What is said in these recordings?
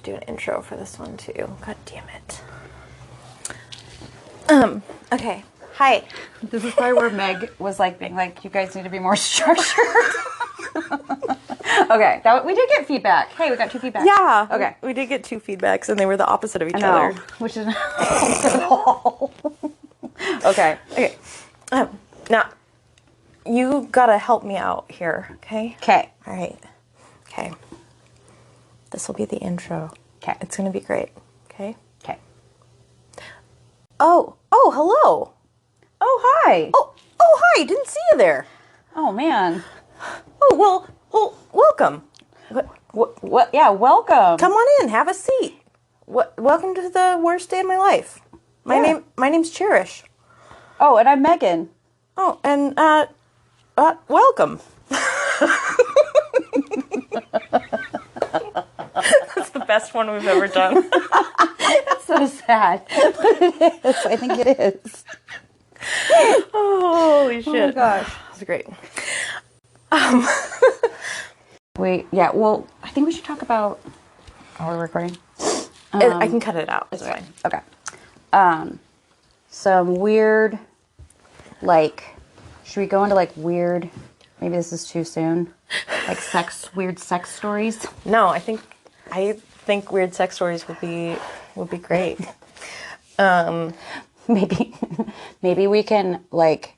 to do an intro for this one too. God damn it. Okay. Hi. This is probably where Meg was like being like, you guys need to be more structured. Okay, we did get feedback. Hey, we got 2 feedbacks. Yeah. Okay. We did get 2 feedbacks and they were the opposite of each I know, other. which is not at all. Okay. Okay. Now, you gotta help me out here, okay? Okay. All right. Okay. This will be the intro. Okay. It's gonna be great. Okay? Okay. Oh, hello. Oh, hi. Oh, hi. Didn't see you there. Oh, man. Oh, well, welcome. What? Yeah, welcome. Come on in. Have a seat. Welcome to the worst day of my life. My name's Cherish. Oh, and I'm Megan. Oh, and welcome. That's the best one we've ever done. That's so sad. But it is. I think it is. Oh, holy shit. Oh my gosh. That's great. Wait, yeah, well, I think we should talk about... Are we recording? I can cut it out. It's fine. Okay. Some weird, like... Should we go into, like, weird... Maybe this is too soon. Like, weird sex stories? No, I think weird sex stories would be great. Maybe we can, like,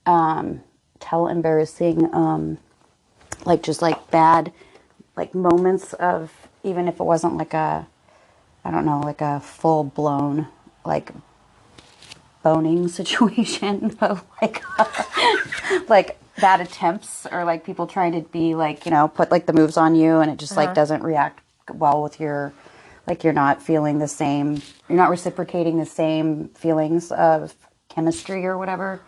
tell embarrassing, like, just, like, bad, like, moments of, even if it wasn't, like, I don't know, like, a full-blown, like, boning situation, but, like, like, bad attempts, or, like, people trying to be, like, you know, put, like, the moves on you, and it just, like, doesn't react well with your... Like, you're not feeling the same... You're not reciprocating the same feelings of chemistry or whatever.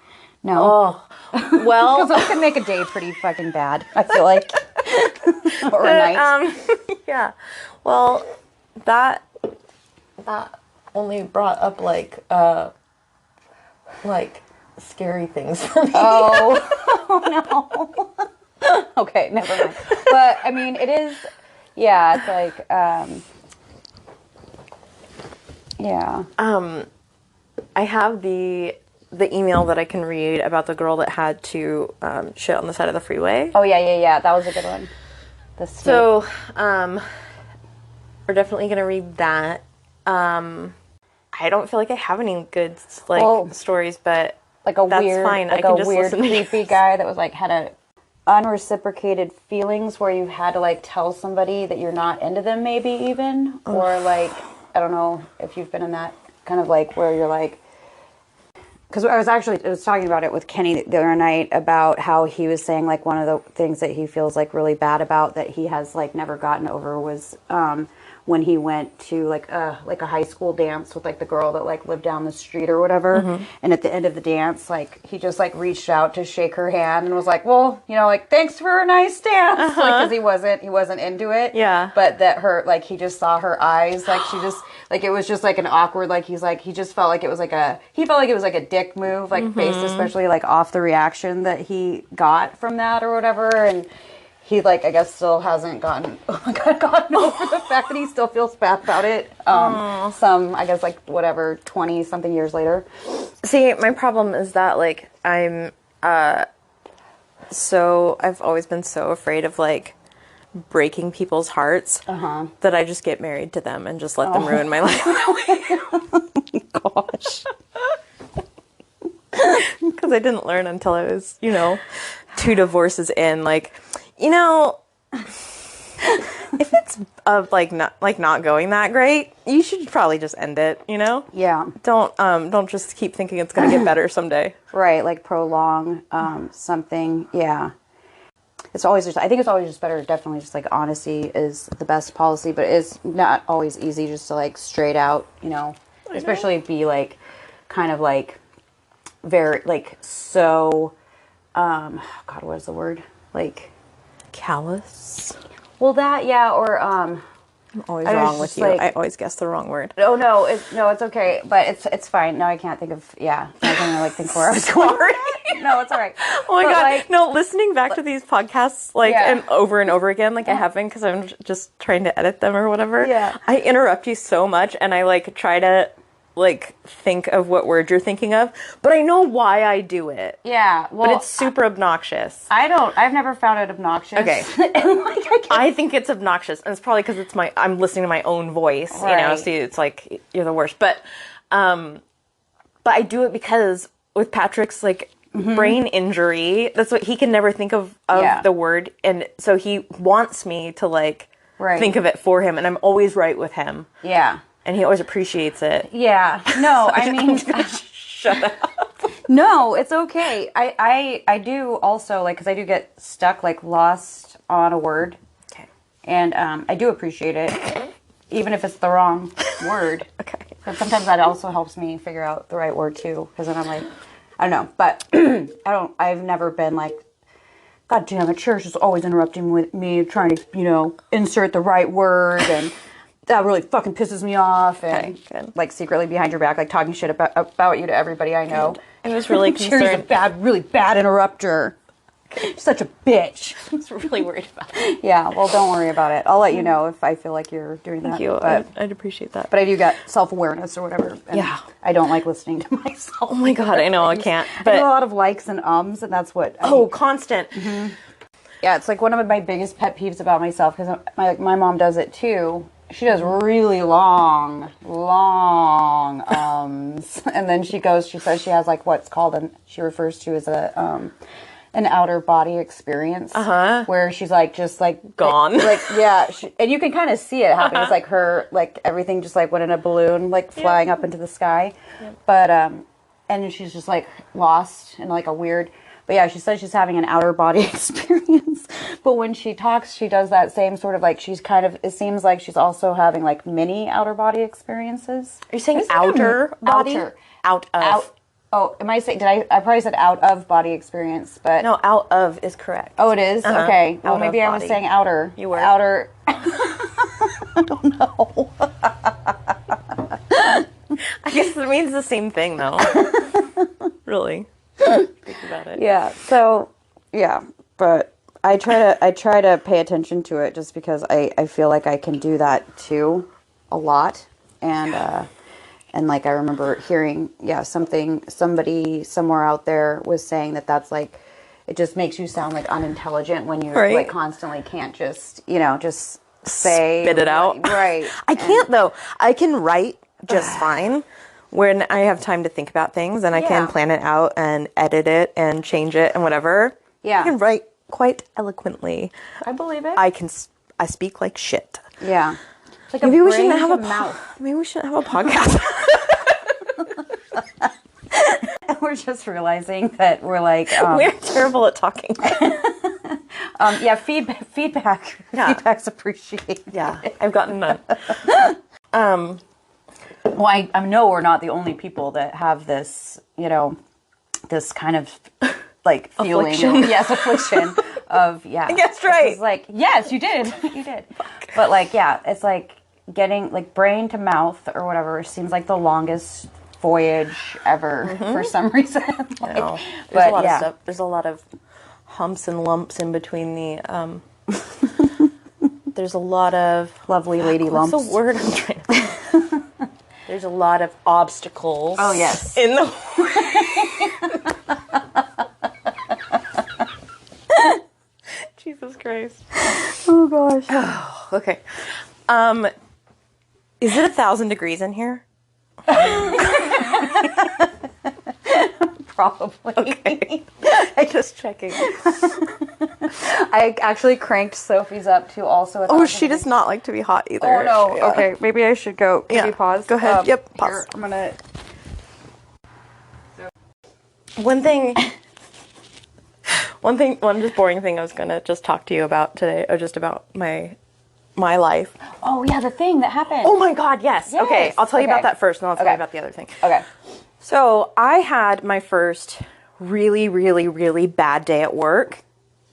No. Oh, well... Because it can make a day pretty fucking bad, I feel like. Or a night. Yeah. Well, that only brought up, like scary things for me. Oh no. Okay, never mind. But, I mean, it is... Yeah, it's like... Yeah. I have the email that I can read about the girl that had to shit on the side of the freeway. Oh, yeah. That was a good one. So, we're definitely going to read that. I don't feel like I have any good, stories, but like a that's weird, fine. like I can a just weird, listen. creepy guy that was, like, had a unreciprocated feelings where you had to, like, tell somebody that you're not into them, maybe even, or, like, I don't know if you've been in that kind of, like, where you're like, because I was talking about it with Kenny the other night about how he was saying, like, one of the things that he feels, like, really bad about that he has, like, never gotten over was when he went to, like a high school dance with, like, the girl that, like, lived down the street or whatever. Mm-hmm. And at the end of the dance, like, he just, like, reached out to shake her hand and was like, well, you know, like, thanks for a nice dance. Uh-huh. Like, because he wasn't into it. Yeah. But that like, he just saw her eyes, like, she just, like, it was just, like, an awkward, like, he just felt like it was, like, a dick move, like, based especially, like, off the reaction that he got from that or whatever. And he, like, I guess still hasn't gotten over the fact that he still feels bad about it. I guess, like, whatever, 20-something years later. See, my problem is that, like, I've always been so afraid of, like, breaking people's hearts that I just get married to them and just let them ruin my life. Gosh. Because I didn't learn until I was, 2 divorces in, like, if it's not going that great, you should probably just end it, Yeah. Don't just keep thinking it's going to get better someday. Right, like prolong something. Yeah. I think it's always just better, definitely just, like, honesty is the best policy, but it's not always easy just to, like, straight out, especially be, like, kind of, like, very, like, so, God, what is the word? Like, callous? Well, that, yeah, or, I'm always I was wrong with just you. like- I always guess the wrong word. Oh no, it's okay, but it's fine. Now I can't think of I was gonna like think where I was going. No, it's all right. Oh my But, god! like, No, listening back to these podcasts and over again, like I have been because I'm just trying to edit them or whatever. Yeah. I interrupt you so much, and I like try to like think of what word you're thinking of, but I know why I do it. Yeah, well, But it's super obnoxious. I've never found it obnoxious. Okay. I think it's obnoxious, and it's probably because I'm listening to my own voice, Right. so it's like, you're the worst. But I do it because with Patrick's, like, brain injury, that's what he can never think of the word, and so he wants me to, like, think of it for him, and I'm always right with him. Yeah. And he always appreciates it. Yeah. No, I mean... Shut up. No, it's okay. I do also, like, because I do get stuck, like, lost on a word. Okay. And I do appreciate it, even if it's the wrong word. Okay. But sometimes that also helps me figure out the right word, too. Because then I'm like, I don't know. But I've never been like, God damn it, Cherish is always interrupting with me, trying to, insert the right word. And that really fucking pisses me off. And, like, secretly behind your back, like, talking shit about you to everybody I know. I was really concerned. She's a really bad interrupter. Such a bitch. I was really worried about it. Yeah, well, don't worry about it. I'll let you know if I feel like you're doing that. Thank you. But, I'd appreciate that. but I do get self-awareness or whatever. And Yeah. I don't like listening to myself. Oh my god, I know, I can't. I But do a lot of likes and ums, and that's what... constant. Yeah, it's like one of my biggest pet peeves about myself, because my mom does it too. She does really long ums. And then she says she has like what's called, and she refers to as an outer body experience. Where she's like, just like... Gone. And you can kind of see it happen. It's like her, like everything just like went in a balloon, like flying up into the sky. Yep. But, and she's just like lost in like a weird... But yeah, she says she's having an outer body experience. But when she talks, she does that same sort of like, she's kind of, it seems like she's also having like mini outer body experiences. Are you saying outer body? Outer. Out of. Oh, am I saying, I probably said out of body experience, but. No, out of is correct. Oh, it is? Okay. Well, maybe I was saying outer. You were. Outer. I don't know. I guess it means the same thing though. Really. Think about it. Yeah. So, yeah, but I try to pay attention to it just because I feel like I can do that too a lot. And like I remember hearing somebody somewhere out there was saying that's like, it just makes you sound like unintelligent when you like constantly can't just just say, spit it out. Right. I can't though. I can write just fine when I have time to think about things, and I can plan it out and edit it and change it and whatever. Yeah. I can write quite eloquently. I believe it. I speak like shit. Yeah. It's like Maybe we shouldn't have mouth. Maybe we shouldn't have a podcast. We're just realizing that we're like we're terrible at talking. Yeah, feedback. Yeah. Feedback's appreciated. Yeah, I've gotten none. Well, I know we're not the only people that have this, this kind of like feeling. Affliction. Yes, affliction of, yeah. I guessed right. It's like, yes, you did. You did. But like, yeah, it's like getting like brain to mouth or whatever seems like the longest voyage ever for some reason. I know. There's a lot of stuff. There's a lot of humps and lumps in between the, there's a lot of lovely lady lumps. What's the word I'm trying to think? There's a lot of obstacles. Oh, yes. In the Jesus Christ. Oh, gosh. Okay. Is it 1,000 degrees in here? Probably. Okay. I'm just checking. I actually cranked Sophie's up to also. Oh, she does not like to be hot either. Oh no. Yeah. Okay, maybe I should go. Can you pause? Go ahead. Yep. Pause. Here, I'm gonna. One just boring thing I was gonna just talk to you about today, or just about my life. Oh yeah, the thing that happened. Oh my God, yes. Okay, I'll tell you about that first, and then I'll tell you about the other thing. Okay. So I had my first really, really, really bad day at work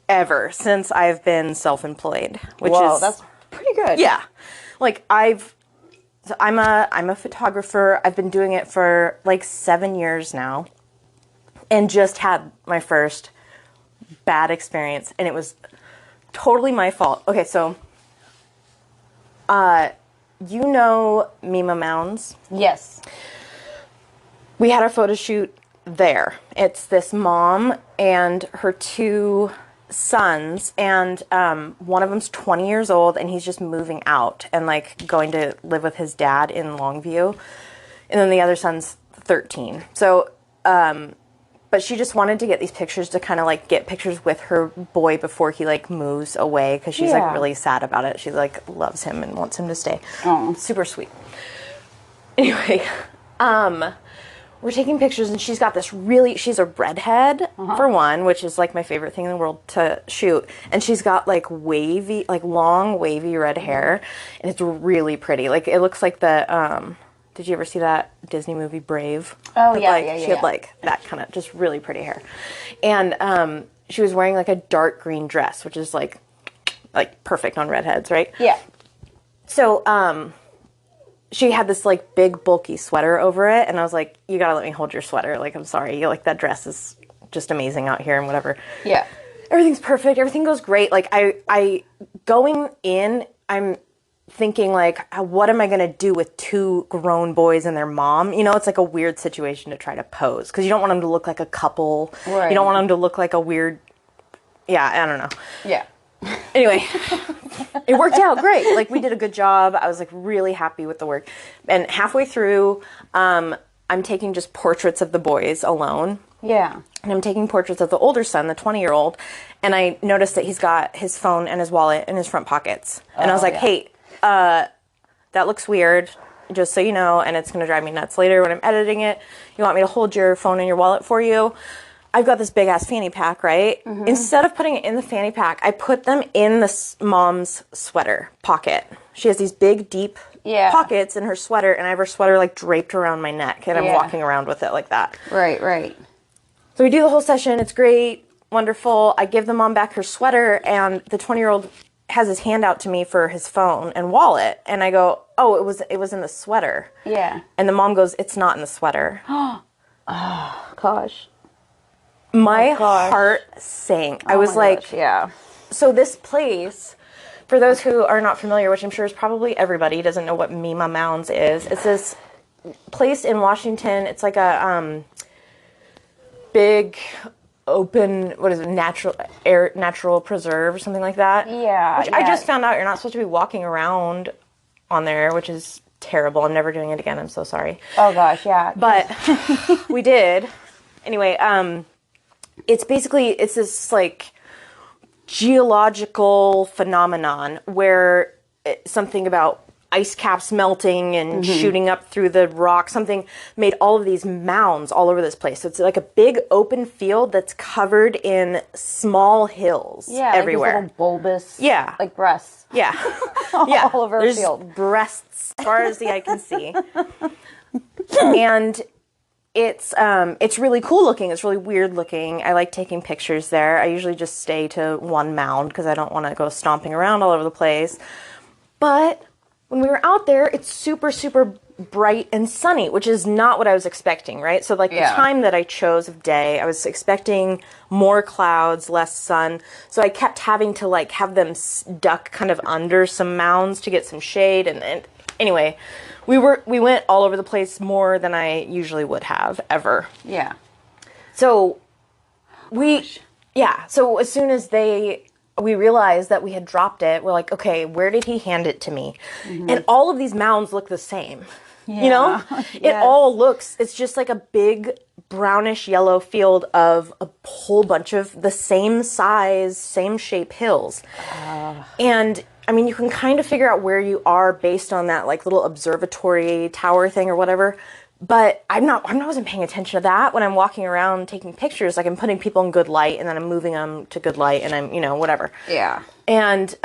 ever since I've been self-employed, which is that's pretty good. Yeah. like I'm a photographer. I've been doing it for like 7 years now, and just had my first bad experience, and it was totally my fault. Okay, so you know Mima Mounds? Yes. We had our photo shoot there. It's this mom and her 2 sons, and one of them's 20 years old, and he's just moving out and like going to live with his dad in Longview, and then the other son's 13. So but she just wanted to get these pictures to kind of like get pictures with her boy before he like moves away, because she's like really sad about it. She like loves him and wants him to stay. Oh, super sweet. Anyway, we're taking pictures, and she's got this she's a redhead, for one, which is like my favorite thing in the world to shoot. And she's got like wavy, like long wavy red hair, and it's really pretty. Like it looks like the, did you ever see that Disney movie Brave? Oh, yeah, like, yeah. She had like that kind of just really pretty hair. And she was wearing like a dark green dress, which is like perfect on redheads, right? Yeah. So, she had this like big bulky sweater over it, and I was like, you gotta let me hold your sweater. Like, I'm sorry. Like, that dress is just amazing out here and whatever. Yeah. Everything's perfect. Everything goes great. Like, I going in, I'm thinking like, what am I going to do with 2 grown boys and their mom? You know, it's like a weird situation to try to pose, because you don't want them to look like a couple. Right. You don't want them to look like a weird, I don't know. Yeah. Anyway, it worked out great. Like, we did a good job. I was like really happy with the work. And halfway through, I'm taking just portraits of the boys alone. Yeah. And I'm taking portraits of the older son, the 20-year-old, and I noticed that he's got his phone and his wallet in his front pockets. And I was like, hey, that looks weird, just so you know, and it's going to drive me nuts later when I'm editing it. You want me to hold your phone and your wallet for you? I've got this big-ass fanny pack, right? Mm-hmm. Instead of putting it in the fanny pack, I put them in the mom's sweater pocket. She has these big, deep pockets in her sweater, and I have her sweater, like, draped around my neck, and I'm walking around with it like that. Right, right. So we do the whole session. It's great, wonderful. I give the mom back her sweater, and the 20-year-old has his hand out to me for his phone and wallet, and I go, oh, it was in the sweater. Yeah. And the mom goes, it's not in the sweater. Oh, gosh. My heart sank. I was like, gosh, yeah. So this place, for those who are not familiar, which I'm sure is probably everybody, doesn't know what Mima Mounds is. It's this place in Washington. It's like a big open, what is it, natural preserve or something like that. Yeah. Which I just found out you're not supposed to be walking around on there, which is terrible. I'm never doing it again. I'm so sorry. Oh gosh, yeah. But we did. Anyway, it's this like geological phenomenon where something about ice caps melting and shooting up through the rock, something made all of these mounds all over this place. So it's like a big open field that's covered in small hills everywhere. Like these little bulbous, like breasts. Yeah. All over There's a field. breasts as far as the eye can see. And it's really cool looking. It's really weird looking. I like taking pictures there. I usually just stay to one mound because I don't want to go stomping around all over the place. But when we were out there, it's super, super bright and sunny, which is not what I was expecting, right? So like the time that I chose of day, I was expecting more clouds, less sun. So I kept having to like have them duck kind of under some mounds to get some shade. And anyway, we went all over the place more than I usually would have ever. Yeah. So so as soon as we realized that we had dropped it, we're like, okay, where did he hand it to me? And all of these mounds look the same. Yeah. You know? It all looks, it's just like a big brownish yellow field of a whole bunch of the same size, same shape hills. And I mean, you can kind of figure out where you are based on that like little observatory tower thing or whatever. But I wasn't paying attention to that when I'm walking around taking pictures. Like I'm putting people in good light and then I'm moving them to good light and I'm, whatever. Yeah. And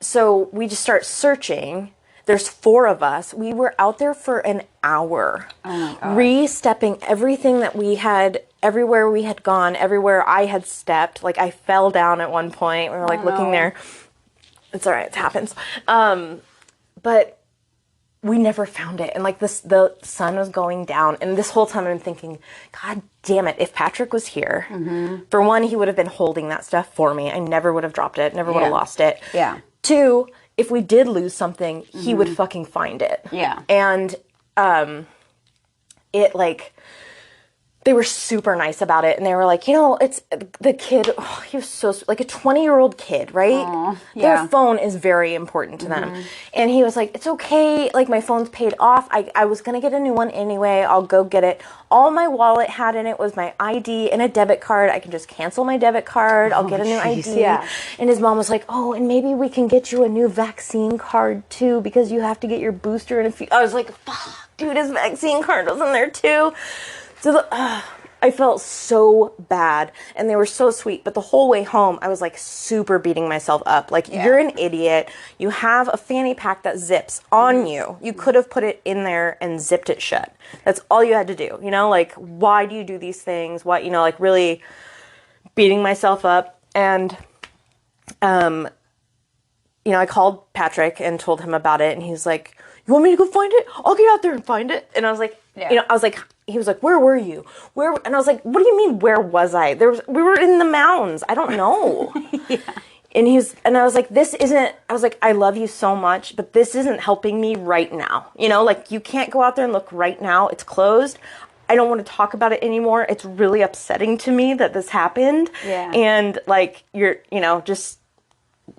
so we just start searching. There's 4 of us. We were out there for an hour. Oh my God. Re-stepping everything that we had, everywhere we had gone, everywhere I had stepped. Like I fell down at one point. We were like looking there. It's all right. It happens. but we never found it. And like the sun was going down. And this whole time I'm thinking, God damn it. If Patrick was here, for one, he would have been holding that stuff for me. I never would have dropped it. Never would have lost it. Yeah. Two, if we did lose something, he would fucking find it. Yeah. And, it like, they were super nice about it. And they were like, you know, it's the kid, he was so, like a 20-year-old kid, right? Aww, Their phone is very important to them. And he was like, it's okay. Like my phone's paid off. I was going to get a new one anyway. I'll go get it. All my wallet had in it was my ID and a debit card. I can just cancel my debit card. I'll get a new ID. Yeah. And his mom was like, oh, and maybe we can get you a new vaccine card too, because you have to get your booster in a few. I was like, fuck, dude, his vaccine card was in there too. So I felt so bad, and they were so sweet. But the whole way home, I was like super beating myself up. Like, you're an idiot. You have a fanny pack that zips on you. You could have put it in there and zipped it shut. That's all you had to do. You know, like, why do you do these things? Why, you know, like really beating myself up. And, you know, I called Patrick and told him about it, and he's like, you want me to go find it? I'll get out there and find it. And I was like, you know, I was like, he was like, where were you? Where? And I was like, what do you mean, where was I? We were in the mountains. I don't know. And I was like, I love you so much, but this isn't helping me right now. You know, like, you can't go out there and look right now. It's closed. I don't want to talk about it anymore. It's really upsetting to me that this happened. Yeah. And like, you know, just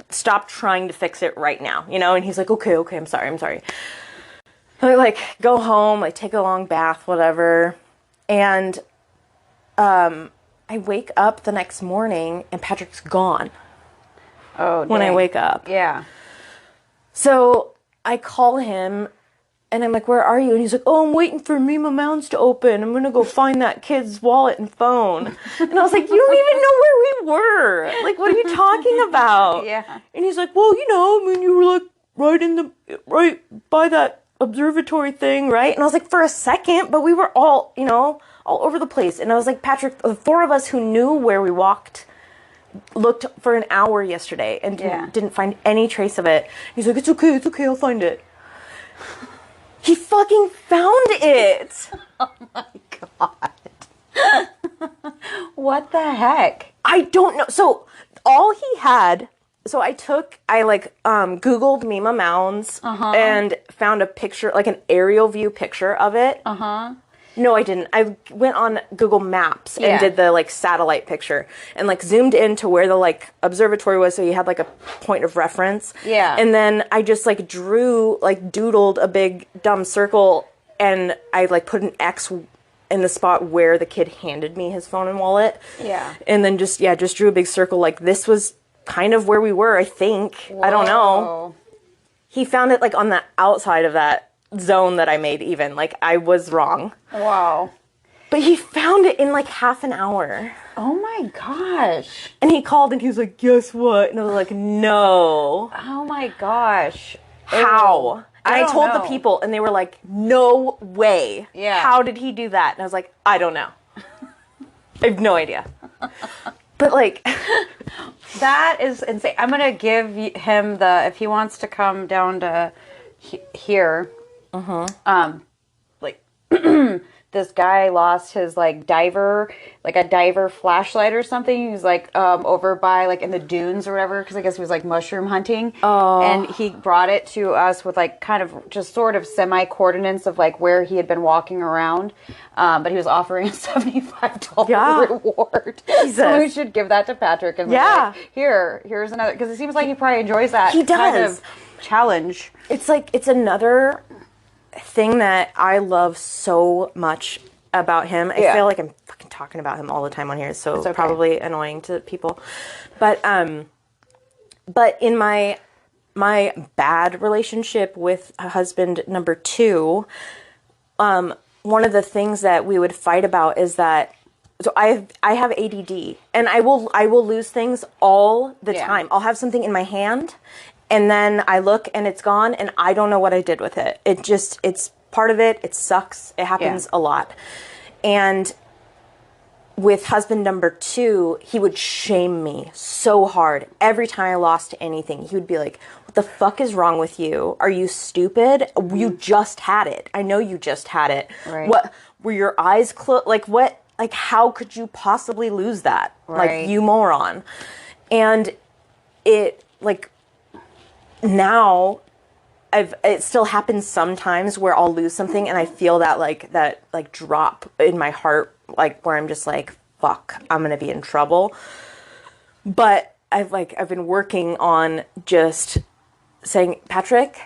stop trying to fix it right now, you know? And he's like, okay, I'm sorry. I like go home, like take a long bath, whatever. And I wake up the next morning and Patrick's gone. Oh, dang. When I wake up. Yeah. So I call him and I'm like, where are you? And he's like, oh, I'm waiting for Mima Mounds to open. I'm going to go find that kid's wallet and phone. And I was like, you don't even know where we were. Like, what are you talking about? Yeah. And he's like, well, you know, I mean, you were like right by that observatory thing, right? And I was like, for a second, but we were all, you know, all over the place. And I was like, Patrick, the four of us who knew where we walked looked for an hour yesterday and didn't find any trace of it. He's like, it's okay, I'll find it. He fucking found it. Oh my God. What the heck? I don't know. So all he had, so I Googled Mima Mounds and found a picture, like an aerial view picture of it. No, I didn't. I went on Google Maps and did the like satellite picture and like zoomed into where the like observatory was, so you had like a point of reference. Yeah. And then I just like doodled a big dumb circle, and I like put an X in the spot where the kid handed me his phone and wallet. Yeah. And then just drew a big circle. Like, this was kind of where we were, I think. Whoa. I don't know. He found it like on the outside of that zone that I made, even. Like, I was wrong. Wow. But he found it in like half an hour. Oh my gosh. And he called and he was like, guess what? And I was like, no. Oh my gosh. How? And I told the people and they were like, no way. Yeah. How did he do that? And I was like, I don't know. I have no idea. But like, that is insane. I'm going to give him if he wants to come down to here, like, this guy lost his like a diver flashlight or something. He was like over by like in the dunes or whatever, because I guess he was like mushroom hunting. Oh. And he brought it to us with like kind of just sort of semi coordinates of like where he had been walking around. But he was offering a $75 reward. Jesus. So we should give that to Patrick and like, here's another, because it seems like he probably enjoys that. He does. Kind of challenge. It's like, it's another thing that I love so much about him. I feel like I'm fucking talking about him all the time on here, so it's probably annoying to people. But in my bad relationship with husband number 2, one of the things that we would fight about is that, so I have ADD, and I will lose things all the time. I'll have something in my hand, and then I look and it's gone, and I don't know what I did with it. It's part of it. It sucks. It happens a lot. And with husband number 2, he would shame me so hard every time I lost anything. He would be like, what the fuck is wrong with you? Are you stupid? You just had it. I know you just had it. Right. What were your eyes closed? Like what? Like how could you possibly lose that? Right. Like you moron. And it like now it still happens sometimes where I'll lose something and I feel that like drop in my heart, like where I'm just like, fuck, I'm gonna be in trouble. But I've been working on just saying, Patrick,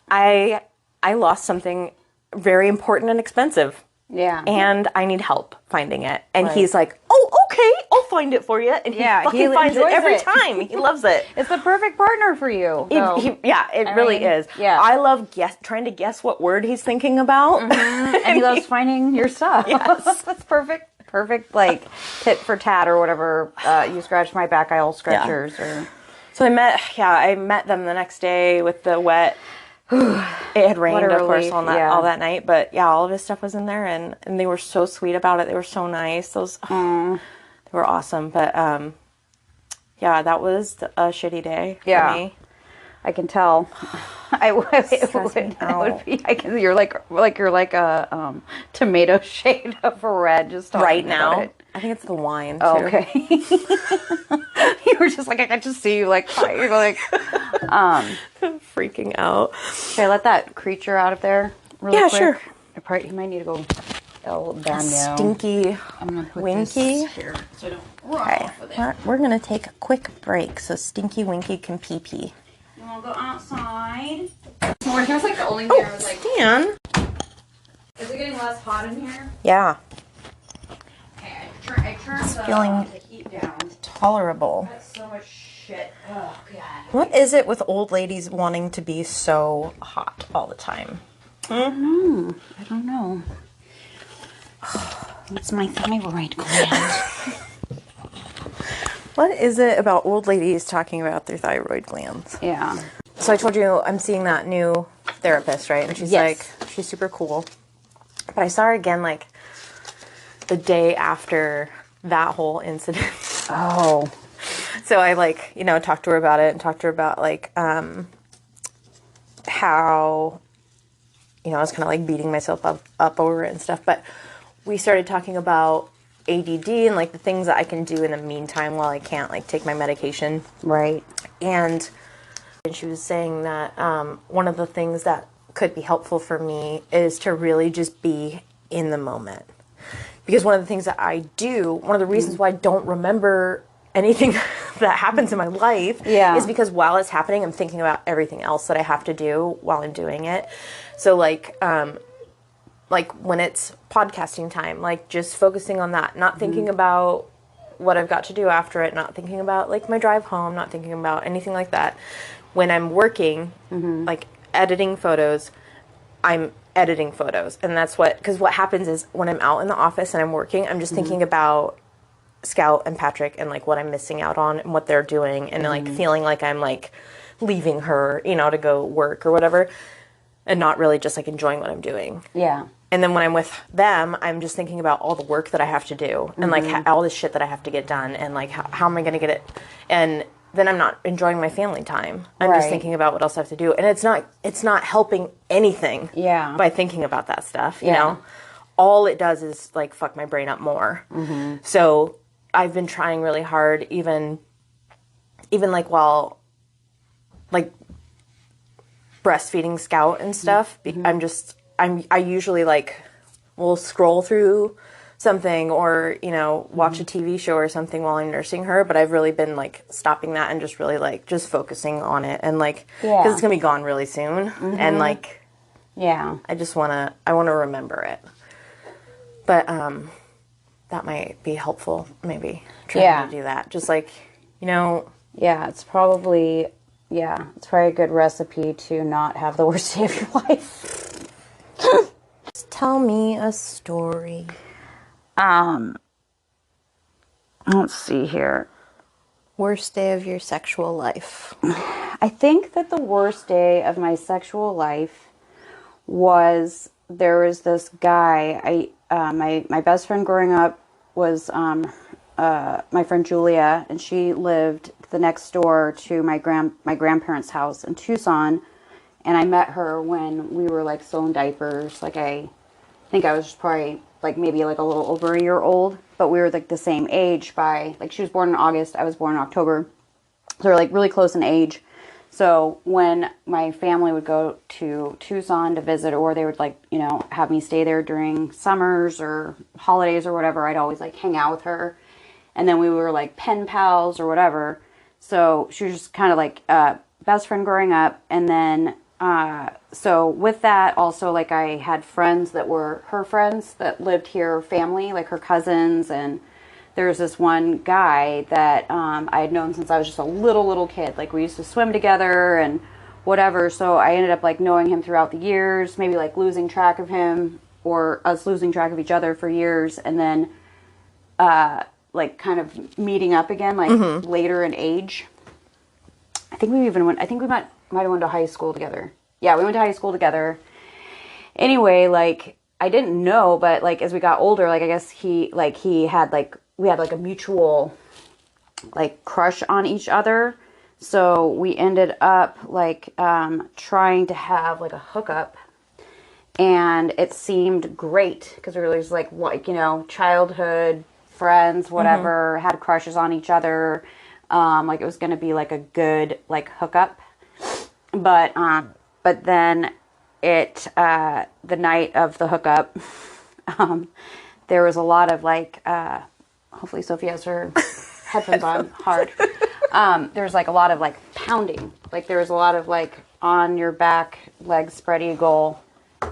I lost something very important and expensive. Yeah. And I need help finding it. And he's like, oh, okay, I'll find it for you. And he fucking finds it every time. He loves it. It's the perfect partner for you. It really is. Yeah. I love trying to guess what word he's thinking about. And he loves finding your stuff. Yes. That's perfect, like, tit for tat or whatever. You scratch my back, I'll scratch yours. Or... So I met them the next day with the wet. It had rained, of course, all that night, but all of his stuff was in there, and they were so sweet about it. They were so nice. They were awesome. But that was a shitty day for me. I can tell. It would be. You're like a tomato shade of red just right now. About it. I think it's the wine. Oh, too. okay. You were just like, I can just see you like, you're like, freaking out. Should I let that creature out of there really quick? Sure. You might need to go El Baño. Stinky I'm gonna put Winky. this here so I don't run off of it. We're going to take a quick break so Stinky Winky can pee-pee. You want to go outside? This morning I was like the only thing I was like, Stan. is it getting less hot in here? Yeah. Okay, I turned the heat down. Tolerable. That's so much shit. Oh, God. What is it with old ladies wanting to be so hot all the time? I don't know. It's my thyroid gland. What is it about old ladies talking about their thyroid glands? Yeah. So I told you I'm seeing that new therapist, right? And she's she's super cool. But I saw her again like the day after that whole incident. Oh. So I talked to her about it and talked to her about how, I was kind of like beating myself up over it and stuff. But we started talking about ADD and like the things that I can do in the meantime while I can't like take my medication. Right. And she was saying that one of the things that could be helpful for me is to really just be in the moment. Because one of the things that I do, one of the reasons why I don't remember anything that happens in my life is because while it's happening, I'm thinking about everything else that I have to do while I'm doing it. So like when it's podcasting time, like just focusing on that, not thinking about what I've got to do after it, not thinking about like my drive home, not thinking about anything like that. When I'm working, like editing photos, I'm editing photos. And that's because what happens is when I'm out in the office and I'm working, I'm just thinking about Scout and Patrick and like what I'm missing out on and what they're doing and like feeling like I'm like leaving her, to go work or whatever and not really just like enjoying what I'm doing. Yeah. And then when I'm with them, I'm just thinking about all the work that I have to do and like all the shit that I have to get done and like how am I going to get it? And then I'm not enjoying my family time. I'm just thinking about what else I have to do. And it's not helping anything by thinking about that stuff, you know? All it does is like fuck my brain up more. So I've been trying really hard, even like while like breastfeeding Scout and stuff. I usually like will scroll through something or, watch a TV show or something while I'm nursing her. But I've really been like stopping that and just really like just focusing on it and like, because it's going to be gone really soon. And like, I want to remember it. But, that might be helpful, maybe, trying to do that. Just like, Yeah, it's probably a good recipe to not have the worst day of your life. Tell me a story. Let's see here. Worst day of your sexual life. I think that the worst day of my sexual life was, there was this guy, my best friend growing up was my friend Julia, and she lived the next door to my grandparents' house in Tucson. And I met her when we were like still in diapers. Like I think I was just probably like maybe like a little over a year old, but we were like the same age by like she was born in August, I was born in October. So we're like really close in age. So when my family would go to Tucson to visit, or they would like, you know, have me stay there during summers or holidays or whatever, I'd always like hang out with her. And then we were like pen pals or whatever. So she was just kind of like best friend growing up. And then so with that also, like I had friends that were her friends that lived here, family, like her cousins. And there was this one guy that I had known since I was just a little kid. Like we used to swim together and whatever. So I ended up like knowing him throughout the years, maybe like losing track of him or us losing track of each other for years. And then like kind of meeting up again, like later in age. I think we might have went to high school together. Yeah, we went to high school together. Anyway, like I didn't know, but like as we got older, like I guess he had like we had like a mutual like crush on each other. So we ended up like trying to have like a hookup, and it seemed great because we were just like you know, childhood friends, whatever, had crushes on each other. Like it was going to be like a good like hookup. But then it, the night of the hookup, there was a lot of like, hopefully Sophie has her headphones on hard. There was like a lot of like pounding. Like there was a lot of like on your back, legs spread eagle,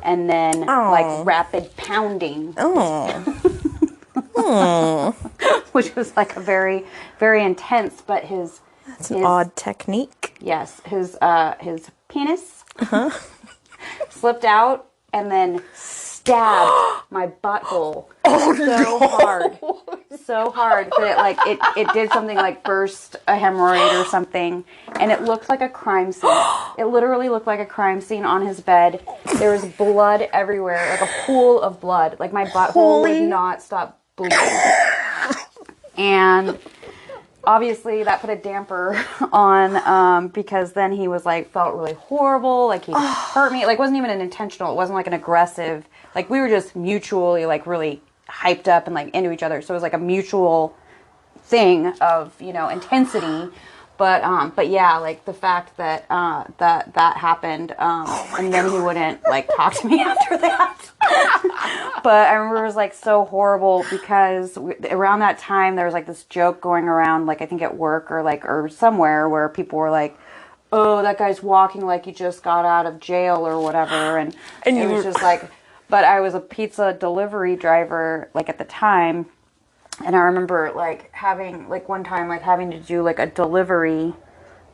and then like rapid pounding. Which was like a very, very intense, but his an odd technique. Yes, his penis slipped out and then stabbed my butthole so hard that it did something like burst a hemorrhoid or something, and it looked like a crime scene. It literally looked like a crime scene on his bed. There was blood everywhere, like a pool of blood. Like my butthole would not stop bleeding. And obviously that put a damper on, because then he was like, felt really horrible. Like he hurt me. Like it wasn't even an intentional. It wasn't like an aggressive, like we were just mutually like really hyped up and like into each other. So it was like a mutual thing of, you know, intensity. But yeah, like the fact that, that happened, and then he wouldn't like talk to me after that. But I remember it was like so horrible because around that time there was like this joke going around, like I think at work or somewhere, where people were like, oh, that guy's walking like he just got out of jail or whatever. And it was just like, but I was a pizza delivery driver like at the time. And I remember like having like one time like having to do like a delivery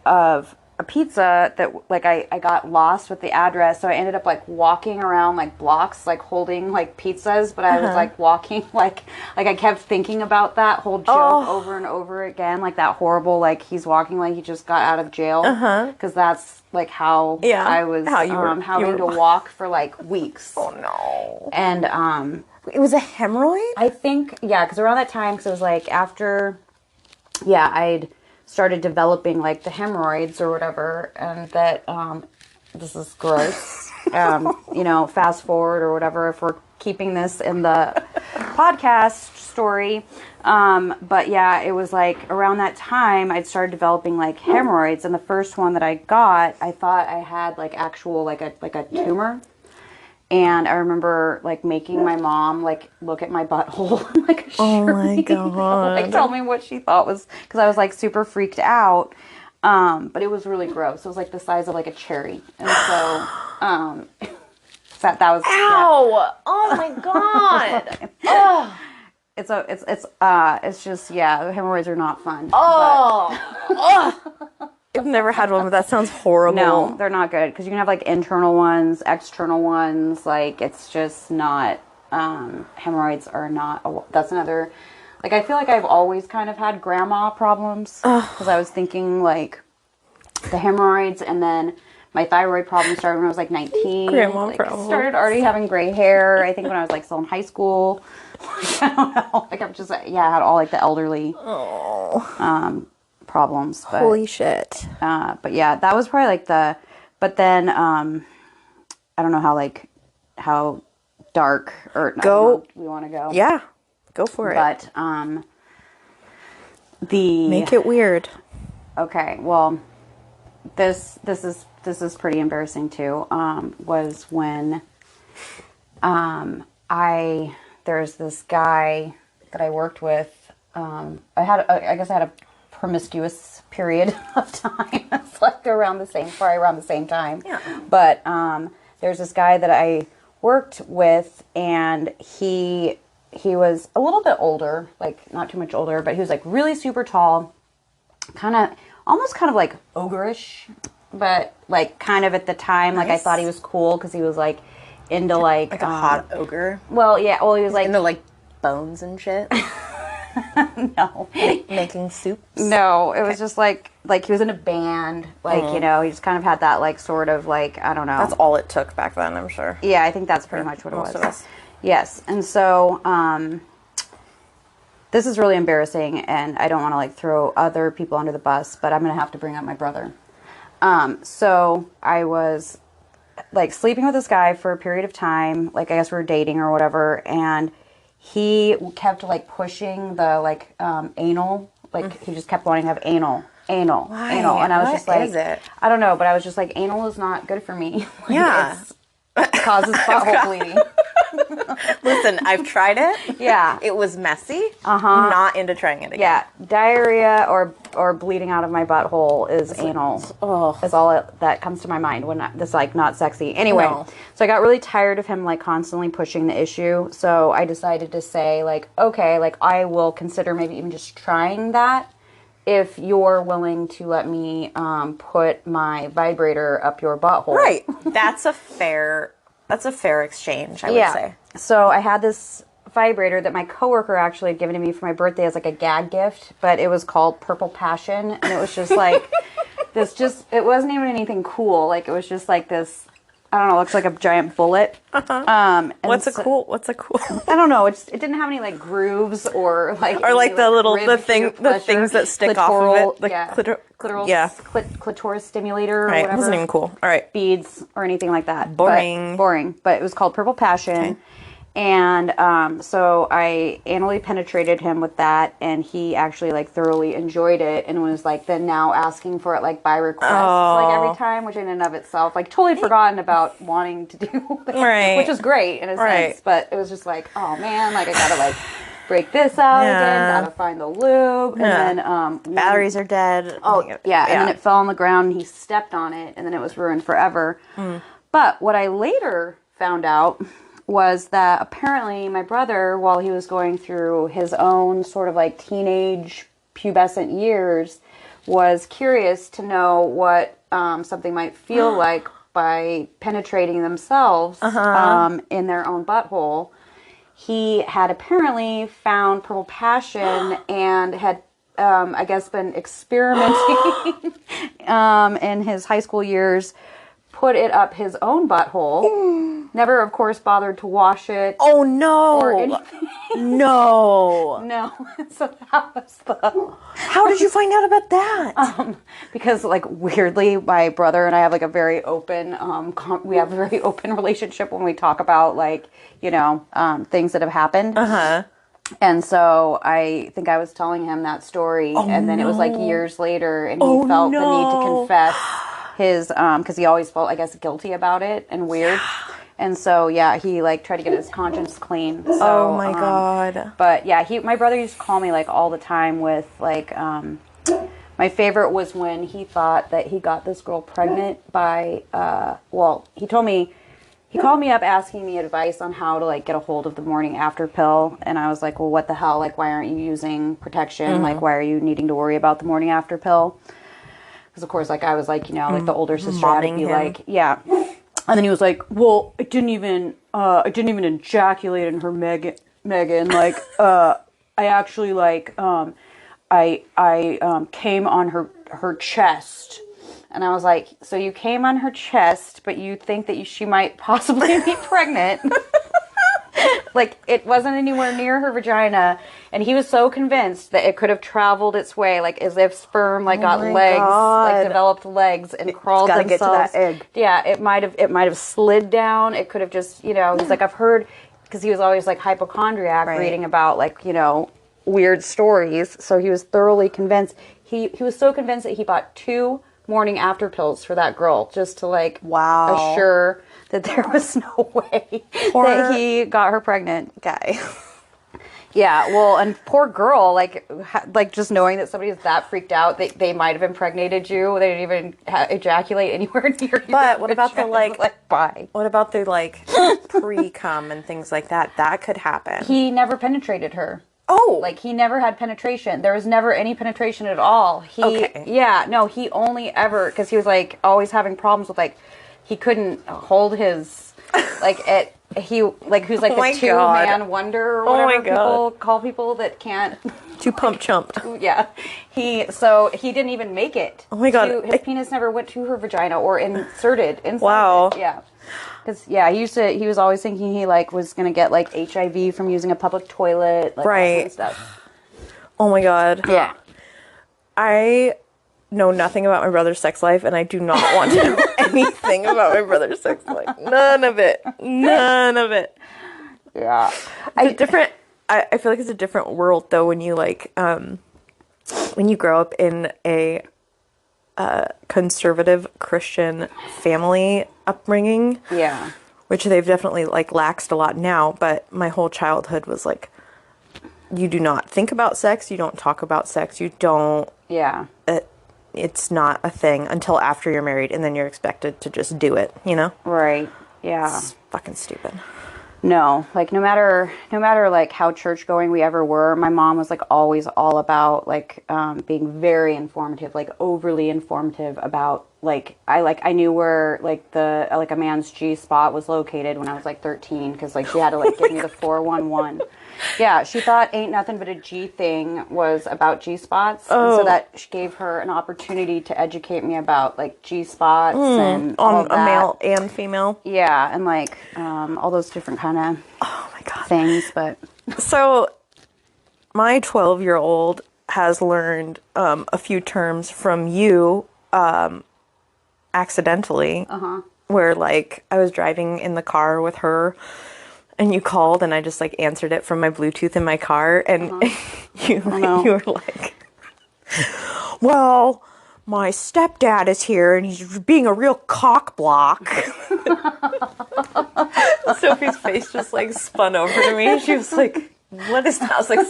of a pizza that like I got lost with the address. So I ended up like walking around like blocks, like holding like pizzas, but I was like walking like I kept thinking about that whole joke over and over again. Like that horrible, like he's walking like he just got out of jail. Cause that's like how I was having to walk for like weeks. Oh no. And, it was a hemorrhoid? I think, yeah, because around that time, because it was like after, I'd started developing like the hemorrhoids or whatever, and that, this is gross, you know, fast forward or whatever, if we're keeping this in the podcast story. But yeah, it was like around that time I'd started developing like hemorrhoids, and the first one that I got, I thought I had like actual, like a tumor. And I remember like making my mom like look at my butthole and like assure me, like tell me what she thought was, because I was like super freaked out. But it was really gross. It was like the size of like a cherry, and so that was. Ow! Yeah. Oh my god! It's just the hemorrhoids are not fun. I've never had one, but that sounds horrible. No, they're not good, because you can have like internal ones, external ones. Like it's just not. Hemorrhoids are not. That's another. Like I feel like I've always kind of had grandma problems, because I was thinking like the hemorrhoids, and then My thyroid problem started when I was like 19. Grandma like, problem. started already having gray hair, I think, when I was like still in high school. I don't know. Like, I'm just, I had all like the elderly problems. But, Holy shit. but yeah, that was probably like but then, I don't know how dark or Go. we want to go. Yeah. Go for it. But, Make it weird. Okay, well, this is pretty embarrassing too. Was when there's this guy that I worked with. I guess I had a promiscuous period of time. It's like around the same time. Yeah. But there's this guy that I worked with, and he was a little bit older, like not too much older, but he was like really super tall, almost kind of like ogreish, but like kind of at the time, like I thought he was cool because he was like into like a hot ogre. Well, yeah. Well, he was like into like bones and shit. No, making soups. No, it was just like he was in a band, like you know, he just kind of had that like sort of like, I don't know. That's all it took back then, I'm sure. Yeah, I think that's pretty much what it was. Of us. Yes, and so this is really embarrassing, and I don't want to like throw other people under the bus, but I'm gonna have to bring up my brother. So I was like sleeping with this guy for a period of time, like I guess we were dating or whatever, and he kept like pushing the like anal, like he just kept wanting to have anal, Why? anal, and I was What just like, is it? I don't know, but I was just like, anal is not good for me. Like, Yeah. it causes butthole bleeding. Listen, I've tried it. Yeah. It was messy. Not into trying it again. Yeah, diarrhea or bleeding out of my butthole is anal. Is all that comes to my mind when that's like not sexy. Anyway, No. so I got really tired of him like constantly pushing the issue. So I decided to say like, okay, like I will consider maybe even just trying that if you're willing to let me put my vibrator up your butthole. Right. That's a fair exchange, I would say. So I had this vibrator that my coworker actually had given to me for my birthday as like a gag gift, but it was called Purple Passion, and it was just like it wasn't even anything cool. Like it was just like this, I don't know, it looks like a giant bullet. What's a cool? I don't know. It didn't have any like grooves or like the things that stick off of it, the clitoris stimulator or right, whatever. It wasn't even cool. All right, beads or anything like that. Boring. But it was called Purple Passion. Okay. And so I anally penetrated him with that, and he actually like thoroughly enjoyed it, and was like then now asking for it like by request, like every time, which in and of itself like totally had forgotten about wanting to do, which was great in a sense, but it was just like, oh man, like I gotta like break this out again, gotta find the lube, and then batteries are dead. And then it fell on the ground, and he stepped on it, and then it was ruined forever. But what I later found out was that apparently my brother, while he was going through his own sort of like teenage pubescent years, was curious to know what something might feel like by penetrating themselves in their own butthole. He had apparently found Purple Passion and had, I guess, been experimenting in his high school years, put it up his own butthole. Never, of course, bothered to wash it. Oh, no. Or anything. No. No. So that was the... How did you find out about that? Because, like, weirdly, my brother and I have, like, a very open, we have a very open relationship when we talk about, like, you know, things that have happened. And so I think I was telling him that story, and then it was, like, years later, and he felt the need to confess his, because he always felt, I guess, guilty about it and weird. And so, he, like, tried to get his conscience clean. So, oh, my God. But, my brother used to call me, like, all the time with, like, my favorite was when he thought that he got this girl pregnant by, he called me up asking me advice on how to, like, get a hold of the morning after pill. And I was like, well, what the hell? Like, why aren't you using protection? Like, why are you needing to worry about the morning after pill? Because, of course, like, I was like, you know, like, the older sister had to be like, And then he was like, well, I didn't even ejaculate in her, Megan. Like, I actually, like, I came on her chest. And I was like, so you came on her chest, but you think that she might possibly be pregnant. Like, it wasn't anywhere near her vagina. And he was so convinced that it could have traveled its way, like as if sperm got legs, like developed legs and crawled themselves. Get to that egg. Yeah, it might have slid down. It could have just, he's like, I've heard, because he was always like hypochondriac, reading about like, weird stories. So he was thoroughly convinced. He was so convinced that he bought 2 morning after pills for that girl just to like assure that there was no way that he got her pregnant. Guy. Yeah, well, and poor girl, like just knowing that somebody is that freaked out, they might have impregnated you. They didn't even ejaculate anywhere near you. But what about the bye? What about the pre-cum and things like that? That could happen. He never penetrated her. Oh, like he never had penetration. There was never any penetration at all. He only ever, because he was like always having problems with like he couldn't hold his who's like the 2-man wonder or whatever people call people that can't. 2 pump chumped. Yeah. He didn't even make it. Oh my God. His penis never went to her vagina or inserted inside. Wow. It. Yeah. Because he was always thinking he was gonna get like HIV from using a public toilet, like that kind of stuff. Oh my God. Yeah. I know nothing about my brother's sex life, and I do not want to know anything about my brother's sex life. None of it. Yeah. I feel like it's a different world though when you when you grow up in a conservative Christian family upbringing. Yeah. Which they've definitely laxed a lot now, but my whole childhood was you do not think about sex, you don't talk about sex, you don't. Yeah. It's not a thing until after you're married, and then you're expected to just do it, Right. Yeah. It's fucking stupid. No, no matter how church going we ever were, my mom was always all about being very informative, overly informative about I knew where a man's G spot was located when I was 13, because she had to give me the 411. Yeah, she thought Ain't Nothing But a G Thing was about G spots, and so that she gave her an opportunity to educate me about G spots and all a male and female. Yeah, and all those different kind of things. But so my 12-year-old has learned a few terms from you accidentally. Where I was driving in the car with her. And you called, and I just answered it from my Bluetooth in my car, and you were like, "Well, my stepdad is here, and he's being a real cock block." Sophie's face just spun over to me. She was like, "What is that?" I was like,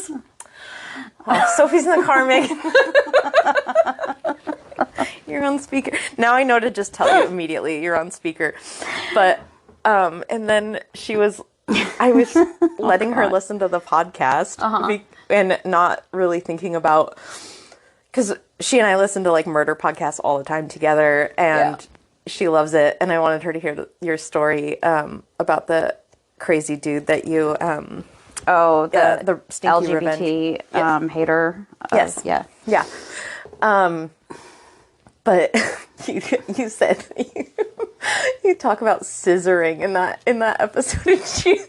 "Oh, Sophie's in the car, Megan." You're on speaker. Now I know to just tell you immediately you're on speaker, but and then I was letting her listen to the podcast and not really thinking about, because she and I listen to murder podcasts all the time together, and she loves it. And I wanted her to hear your story about the crazy dude that you the stinky LGBT revenge. hater. Yes. Yeah. But you said you talk about scissoring in that episode, and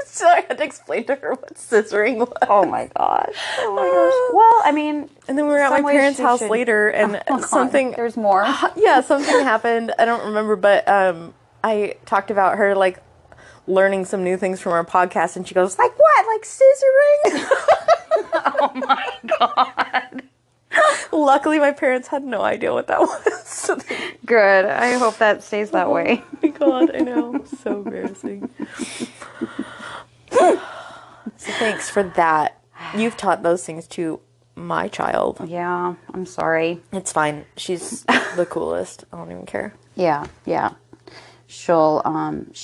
so I had to explain to her what scissoring was. Oh my gosh. Well, I mean, and then we were at my parents' house later, and something. There's more. Yeah, something happened. I don't remember, but I talked about her learning some new things from our podcast, and she goes what, scissoring? Oh my god. Luckily, my parents had no idea what that was. Good. I hope that stays that way. Oh my god, I know. So embarrassing. So thanks for that. You've taught those things to my child. Yeah, I'm sorry. It's fine. She's the coolest. I don't even care. Yeah. She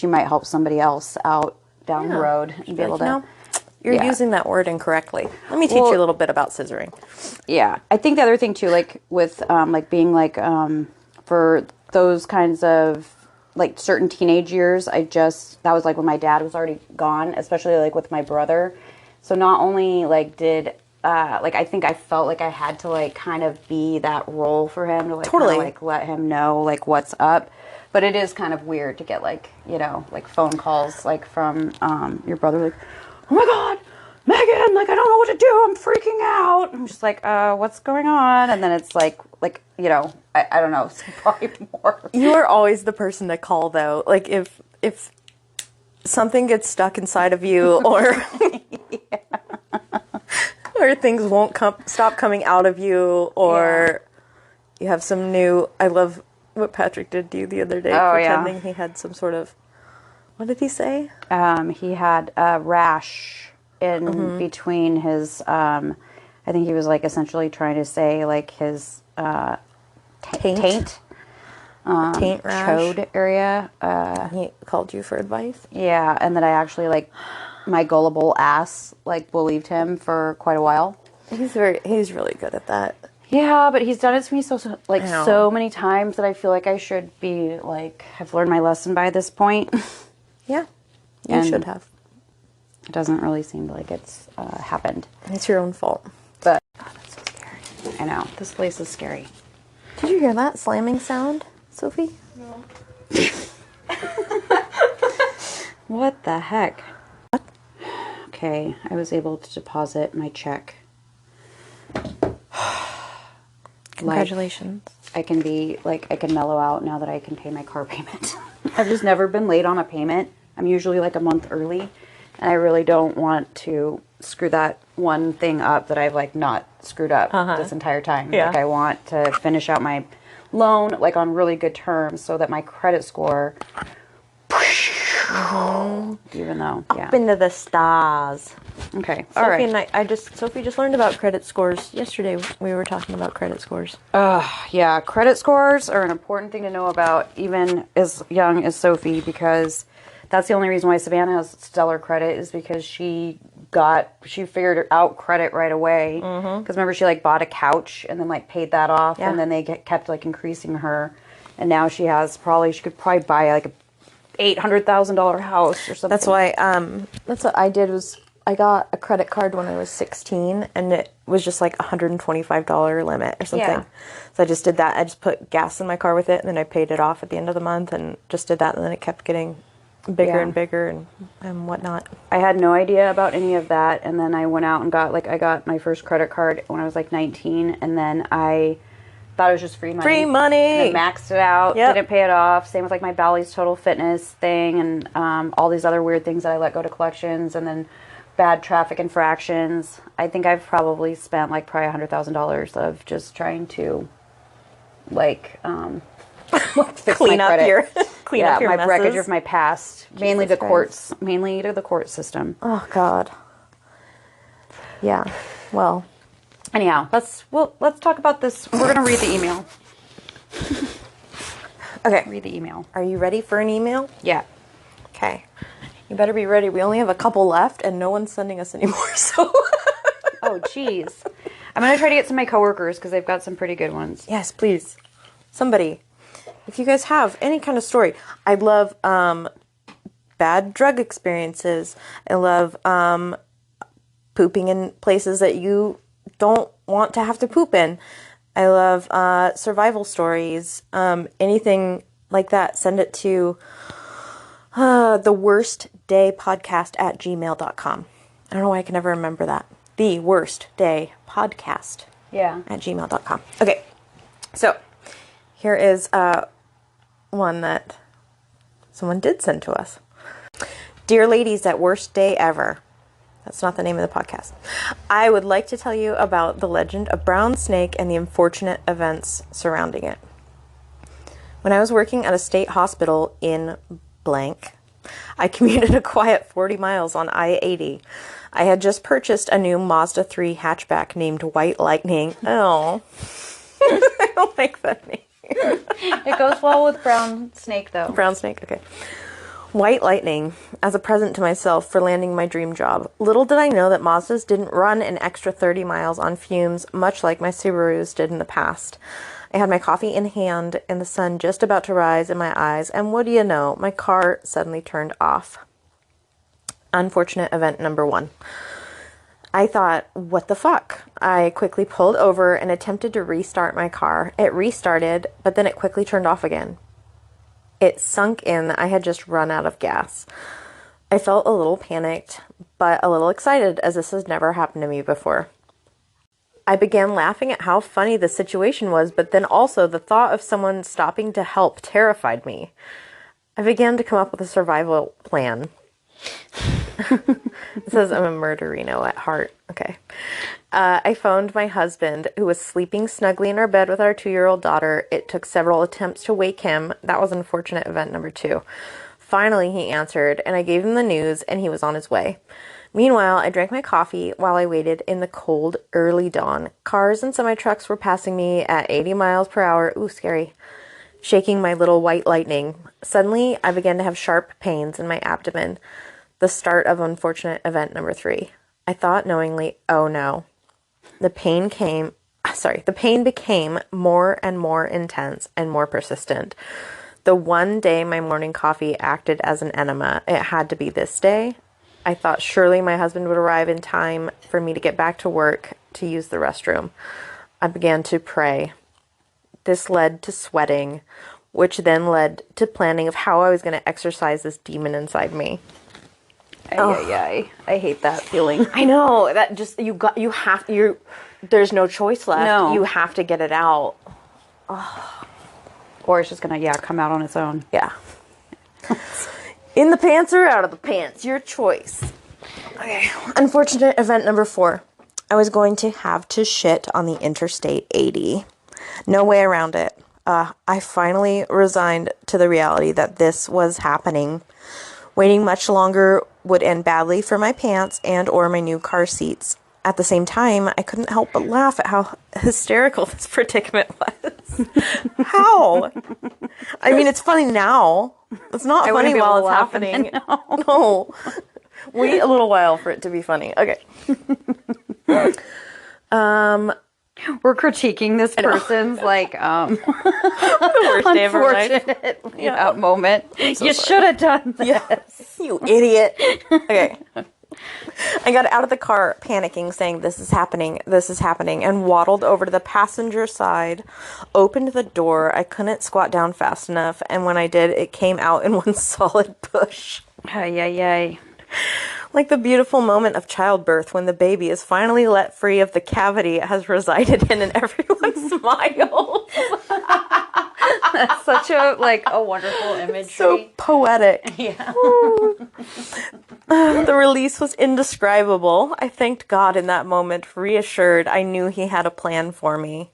might help somebody else out down the road and be able to. You're using that word incorrectly. Let me teach you a little bit about scissoring. Yeah. I think the other thing too, with being for those kinds of certain teenage years, that was when my dad was already gone, especially with my brother. So not only did like, I think I felt like I had to, like, kind of be that role for him to, like, Totally. kinda, like, let him know, like, what's up. But it is kind of weird to get, like, you know, like, phone calls, like, from your brother, like, oh my God, Megan, like, I don't know what to do. I'm freaking out. I'm just like, what's going on? And then it's like, you know, I don't know. It's probably more. You are always the person to call, though. Like, if something gets stuck inside of you, or or things won't stop coming out of you, or you have some new... I love what Patrick did to you the other day, pretending he had some sort of... What did he say? He had a rash in between his... I think he was, like, essentially trying to say, like, his taint Taint rash. chode area. He called you for advice? Yeah, and that I actually, like, my gullible ass, like, believed him for quite a while. He's really good at that. Yeah, but he's done it to me so many times that I feel like I should be, like, have learned my lesson by this point. Yeah, you should have. It doesn't really seem like it's happened. It's your own fault. But, oh, that's so scary. I know. This place is scary. Did you hear that slamming sound, Sophie? No. What the heck? Okay, I was able to deposit my check. Congratulations. I can be, like, I can mellow out now that I can pay my car payment. I've just never been late on a payment. I'm usually, like, a month early. And I really don't want to screw that one thing up that I've, like, not screwed up this entire time. Yeah. Like, I want to finish out my loan, like, on really good terms so that my credit score... Even though, Up into the stars. Okay, Sophie all right. and Sophie just learned about credit scores yesterday. We were talking about credit scores. Yeah, credit scores are an important thing to know about, even as young as Sophie, because that's the only reason why Savannah has stellar credit is because she figured out credit right away. Because remember, she, like, bought a couch and then, like, paid that off, and then they kept, like, increasing her, and now she could probably buy, like, a $800,000 house or something. That's why. That's what I did. Was I got a credit card when I was 16, and it was just like $125 limit or something. Yeah. So I just did that. I just put gas in my car with it, and then I paid it off at the end of the month, and just did that. And then it kept getting bigger and bigger and whatnot. I had no idea about any of that, and then I went out and I got my first credit card when I was like 19, and then I thought it was just free money. Free money! And I maxed it out, didn't pay it off. Same with, like, my Bally's Total Fitness thing, and all these other weird things that I let go to collections, and then bad traffic infractions. I think I've probably spent, like, probably $100,000 of just trying to, like, fix Clean my up credit. your clean up your my messes. wreckage of my past, mainly to Christ. the court system. Oh God. Yeah. Well. Anyhow, let's talk about this. We're gonna read the email. Okay. Read the email. Are you ready for an email? Yeah. Okay. You better be ready. We only have a couple left, and no one's sending us anymore. So. Oh, jeez. I'm gonna try to get some of my coworkers because they've got some pretty good ones. Yes, please. Somebody. If you guys have any kind of story. I love bad drug experiences. I love pooping in places that you don't want to have to poop in. I love survival stories. Anything like that. Send it to theworstdaypodcast@gmail.com. I don't know why I can never remember that. The Worst Day Podcast. Yeah. At gmail.com. Okay. So here is one that someone did send to us. Dear ladies at Worst Day Ever. That's not the name of the podcast. I would like to tell you about the legend of Brown Snake and the unfortunate events surrounding it. When I was working at a state hospital in blank, I commuted a quiet 40 miles on I-80. I had just purchased a new Mazda 3 hatchback named White Lightning. Oh. I don't like that name. It goes well with Brown Snake, though. Brown Snake, okay. White Lightning, as a present to myself for landing my dream job. Little did I know that Mazdas didn't run an extra 30 miles on fumes, much like my Subarus did in the past. I had my coffee in hand and the sun just about to rise in my eyes, and what do you know, my car suddenly turned off. Unfortunate event number 1. I thought, what the fuck? I quickly pulled over and attempted to restart my car. It restarted, but then it quickly turned off again. It sunk in that I had just run out of gas. I felt a little panicked, but a little excited, as this has never happened to me before. I began laughing at how funny the situation was, but then also the thought of someone stopping to help terrified me. I began to come up with a survival plan. It says I'm a murderino at heart. Okay. I phoned my husband, who was sleeping snugly in our bed with our 2-year-old daughter. It took several attempts to wake him. That was unfortunate event number 2. Finally, he answered, and I gave him the news, and he was on his way. Meanwhile, I drank my coffee while I waited in the cold, early dawn. Cars and semi-trucks were passing me at 80 miles per hour. Ooh, scary. Shaking my little white lightning. Suddenly, I began to have sharp pains in my abdomen. The start of unfortunate event number 3. I thought knowingly, oh no. The pain became more and more intense and more persistent. The one day my morning coffee acted as an enema, it had to be this day. I thought surely my husband would arrive in time for me to get back to work to use the restroom. I began to pray. This led to sweating, which then led to planning of how I was going to exorcise this demon inside me. I hate that feeling. I know, that just, there's no choice left. No. You have to get it out. Or it's just going to, come out on its own. Yeah. In the pants or out of the pants, your choice. Okay. Unfortunate event number 4. I was going to have to shit on the Interstate 80. No way around it. I finally resigned to the reality that this was happening. Waiting much longer would end badly for my pants and or my new car seats. At the same time, I couldn't help but laugh at how hysterical this predicament was. How? I mean, it's funny now. It's not funny while it's happening. No. Wait a little while for it to be funny. Okay. We're critiquing this person's The worst day of her life. Moment. You should have done this. Yes, you idiot. Okay. I got out of the car panicking, saying, this is happening, and waddled over to the passenger side, opened the door. I couldn't squat down fast enough, and when I did, it came out in one solid push. Ay. Like the beautiful moment of childbirth when the baby is finally let free of the cavity it has resided in and everyone smiles. That's such a wonderful imagery. So poetic. Yeah. The release was indescribable. I thanked God in that moment, reassured I knew he had a plan for me.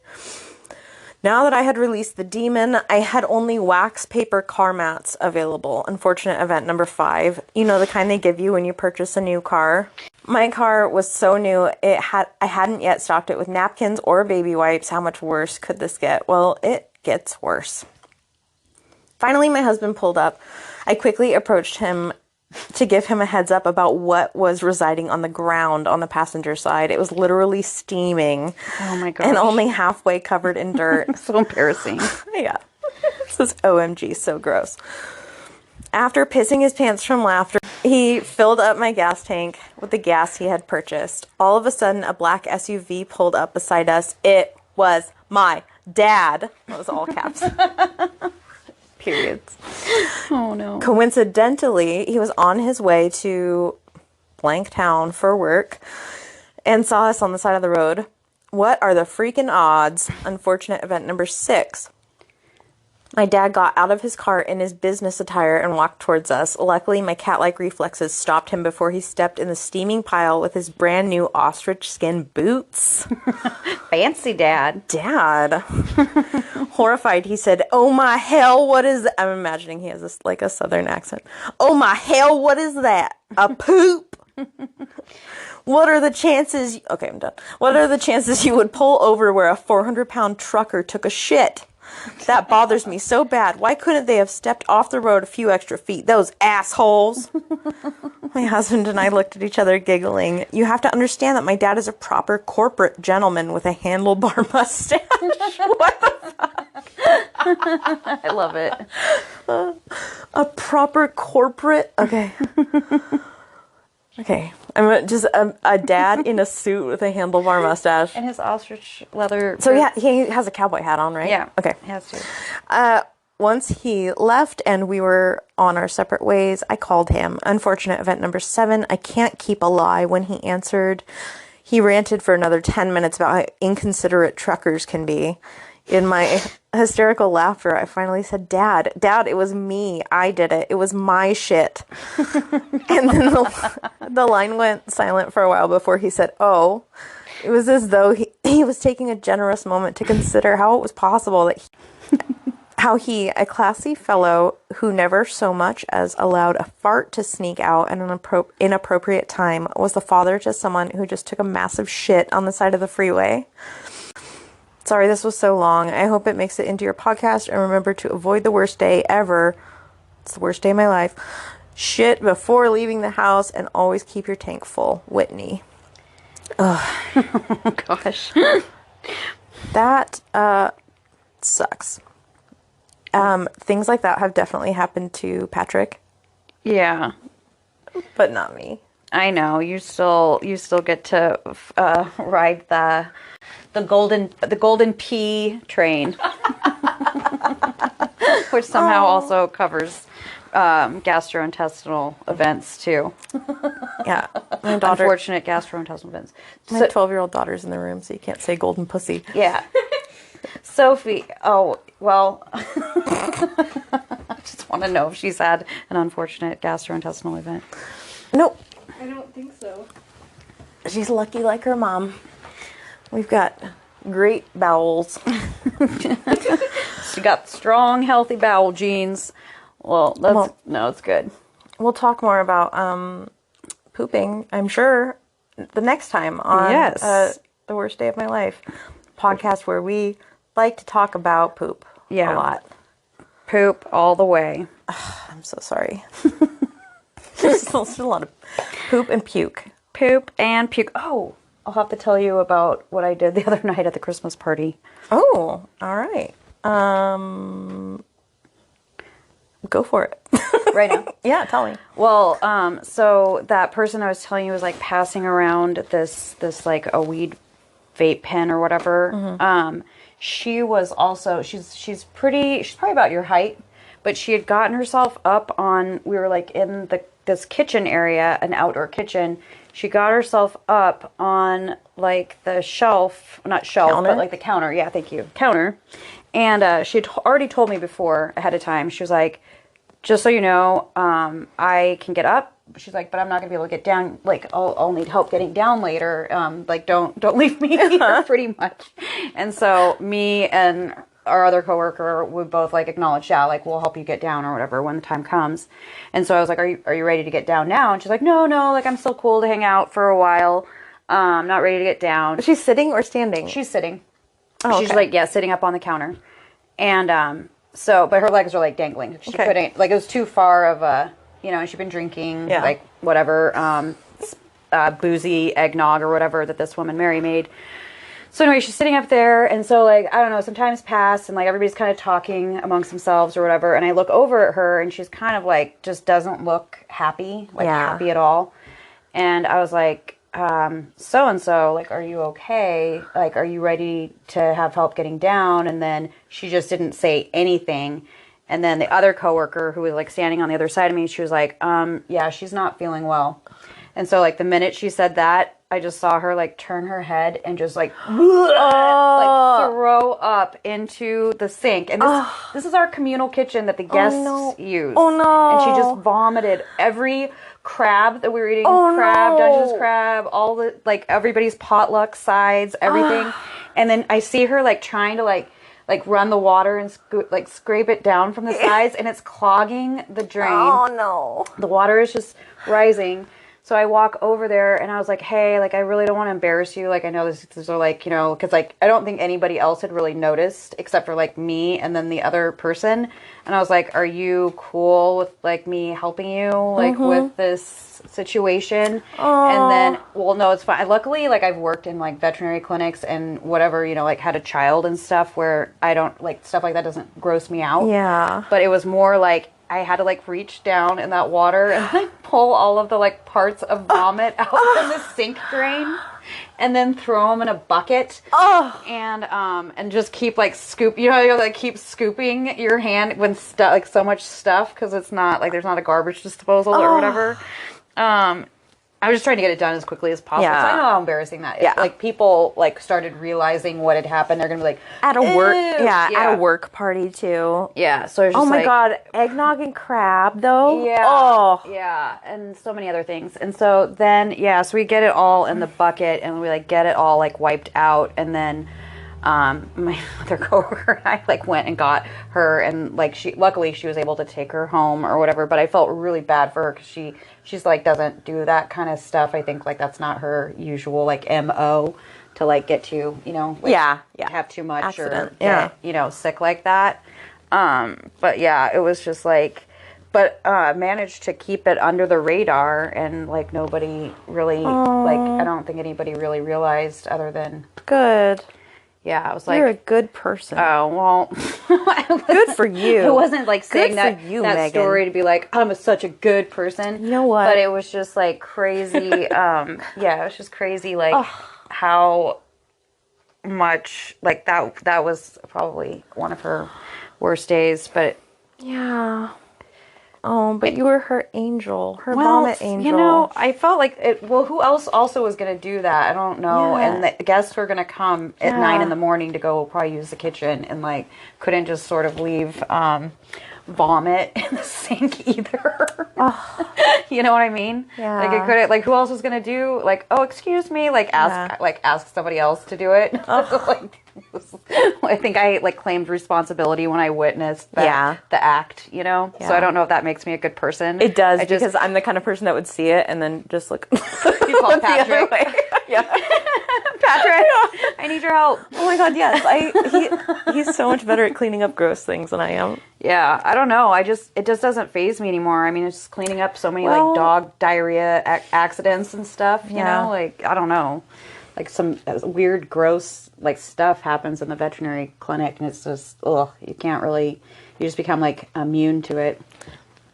Now that I had released the demon, I had only wax paper car mats available. Unfortunate event number 5. You know, the kind they give you when you purchase a new car. My car was so new, I hadn't yet stocked it with napkins or baby wipes. How much worse could this get? Well, it gets worse. Finally, my husband pulled up. I quickly approached him to give him a heads up about what was residing on the ground on the passenger side. It was literally steaming. Oh my gosh. And only halfway covered in dirt. So embarrassing. Yeah. This is OMG, so gross. After pissing his pants from laughter, he filled up my gas tank with the gas he had purchased. All of a sudden, a black SUV pulled up beside us. It was my dad. That was all caps. Periods. Oh no. Coincidentally, he was on his way to blank town for work and saw us on the side of the road. What are the freaking odds? Unfortunate event number 6. My dad got out of his car in his business attire and walked towards us. Luckily, my cat-like reflexes stopped him before he stepped in the steaming pile with his brand new ostrich skin boots. Fancy dad. Dad. Horrified, he said, "Oh my hell, what is that?" I'm imagining he has this, a southern accent. "Oh my hell, what is that? A poop?" What are the chances... Okay, I'm done. What are the chances you would pull over where a 400-pound trucker took a shit? That bothers me so bad. Why couldn't they have stepped off the road a few extra feet? Those assholes. My husband and I looked at each other giggling. You have to understand that my dad is a proper corporate gentleman with a handlebar mustache. What the fuck? I love it. A proper corporate... Okay. Okay. I'm just a dad in a suit with a handlebar mustache. And his ostrich leather. So yeah, he has a cowboy hat on, right? Yeah. Okay. He has to. Once he left and we were on our separate ways, I called him. Unfortunate event number 7. I can't keep a lie. When he answered, he ranted for another 10 minutes about how inconsiderate truckers can be. In my hysterical laughter, I finally said, Dad, it was me. I did it. It was my shit. And then the line went silent for a while before he said, oh. It was as though he was taking a generous moment to consider how it was possible that he, a classy fellow who never so much as allowed a fart to sneak out at an inappropriate time, was the father to someone who just took a massive shit on the side of the freeway. Sorry, this was so long. I hope it makes it into your podcast, and remember to avoid the worst day ever. It's the worst day of my life. Shit before leaving the house, and always keep your tank full. Whitney. Ugh. Oh, gosh. That sucks. Things like that have definitely happened to Patrick. Yeah. But not me. I know. You still get to ride the golden pea train, which somehow also covers gastrointestinal events too. Yeah, my daughter. Unfortunate gastrointestinal events. My 12-year-old daughter's in the room, so you can't say golden pussy. Yeah. Sophie. Oh well. I just want to know if she's had an unfortunate gastrointestinal event. Nope. I don't think so. She's lucky like her mom. We've got great bowels. She got strong, healthy bowel genes. Well, it's good. We'll talk more about pooping, I'm sure, the next time on The Worst Day of My Life podcast, where we like to talk about poop a lot. Poop all the way. I'm so sorry. There's a lot of poop and puke. Poop and puke. Oh, I'll have to tell you about what I did the other night at the Christmas party. Oh, all right. Go for it. Right now? Yeah, tell me. Well, so that person I was telling you was like passing around this like a weed vape pen or whatever. Mm-hmm. She was also, she's probably about your height, but she had gotten herself up on, we were like in this kitchen area, an outdoor kitchen. She got herself up on like the not shelf, counter? But like the counter. Yeah, thank you. Counter. And she had already told me before ahead of time. She was like, just so you know, I can get up. She's like, but I'm not gonna be able to get down. Like, I'll need help getting down later. Like, don't leave me here, pretty much. And so me and our other coworker would both like acknowledge, yeah, like we'll help you get down or whatever when the time comes. And so I was like, are you ready to get down now? And she's like, no, like I'm still cool to hang out for a while. I'm not ready to get down. Is she sitting or standing? She's sitting. Oh, she's okay. like, yeah, sitting up on the counter. And so, but her legs were like dangling. She couldn't, like it was too far of a, and she'd been drinking like whatever, boozy eggnog or whatever that this woman Mary made. So anyway, she's sitting up there, and so like, I don't know, some time's passed, and like everybody's kind of talking amongst themselves or whatever, and I look over at her, and she's kind of like, just doesn't look happy, happy at all. And I was like, so-and-so, like, are you okay? Like, are you ready to have help getting down? And then she just didn't say anything. And then the other coworker who was like standing on the other side of me, she was like, yeah, she's not feeling well. And so like the minute she said that, I just saw her like turn her head and just like, like throw up into the sink. And this is our communal kitchen that the guests use. Oh no. And she just vomited every crab that we were eating, Dungeness crab, all the like everybody's potluck sides, everything. And then I see her like trying to like run the water and scrape it down from the sides, and it's clogging the drain. Oh no. The water is just rising. So I walk over there and I was like, hey, like, I really don't want to embarrass you. Like, I know these are like, because like, I don't think anybody else had really noticed except for like me and then the other person. And I was like, are you cool with like me helping you like with this situation? And then, well, no, it's fine. Luckily, like I've worked in like veterinary clinics and whatever, like had a child and stuff where I don't like stuff like that doesn't gross me out. Yeah. But it was more like, I had to like reach down in that water and like pull all of the like parts of vomit out from the sink drain, and then throw them in a bucket. And just keep like scoop. You know, you like keep scooping your hand when like so much stuff, because it's not like there's not a garbage disposal or whatever. I was just trying to get it done as quickly as possible. Yeah. So I know how embarrassing that is. Yeah. Like, people, like, started realizing what had happened. They're going to be like... At a work... Ew. at a work party, too. Yeah, so it's just oh, my God. Eggnog and crab, though? Yeah. Oh. Yeah, and so many other things. And so then, so we get it all in the bucket, and we, like, get it all, like, wiped out. And then my other coworker and I, like, went and got her. And, like, luckily, she was able to take her home or whatever. But I felt really bad for her because she's like doesn't do that kind of stuff. I think like that's not her usual like MO to like get you, you know, like, have too much accident. or get, you know, sick like that. But yeah, it was just like, but managed to keep it under the radar, and like nobody really like, I don't think anybody really realized other than good. Yeah, I was like, you're a good person. Oh, well, good for you. It wasn't like saying that Meghan. story to be like, I'm such a good person. You know what? But it was just like crazy. It was just crazy, like how much, like that was probably one of her worst days. But yeah. Oh, but you were her angel, her vomit angel. You know, I felt like it. Well, who else also was going to do that? I don't know. Yeah. And the guests were going to come at 9 a.m. to go probably use the kitchen, and like couldn't just sort of leave vomit in the sink either. You know what I mean? Yeah. Like it couldn't. Like who else was going to do? Like, oh, excuse me. Like ask somebody else to do it. Like. I think I like claimed responsibility when I witnessed the act, you know? So I don't know if that makes me a good person. It does, because I'm the kind of person that would see it and then just look you call Patrick. the other way. Yeah. Patrick, I need your help. Oh my God, yes. He's so much better at cleaning up gross things than I am. Yeah, I don't know. It just doesn't faze me anymore. I mean, it's just cleaning up so many like dog diarrhea accidents and stuff, you know? Like, I don't know. Like some weird, gross, like stuff happens in the veterinary clinic, and it's just, you can't really, you just become like immune to it.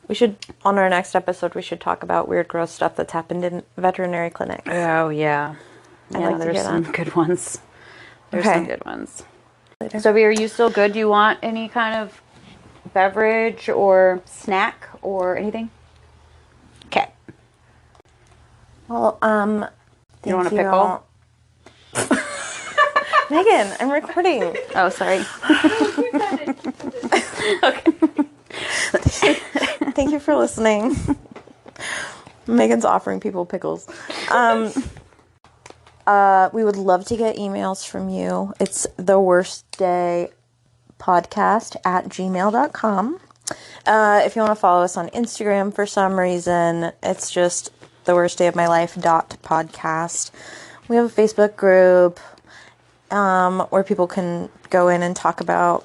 We should, on our next episode, we should talk about weird, gross stuff that's happened in veterinary clinics. Oh, yeah. I'd like to there's hear some that. good ones. There's some good ones. Later. So, are you still good? Do you want any kind of beverage or snack or anything? Okay. Well, You want a pickle? Meghan, I'm recording. Oh, sorry. Okay. Thank you for listening. Meghan's offering people pickles. We would love to get emails from you. It's theworstdaypodcast@gmail.com. If you want to follow us on Instagram for some reason, it's just theworstdayofmylife.podcast. We have a Facebook group where people can go in and talk about,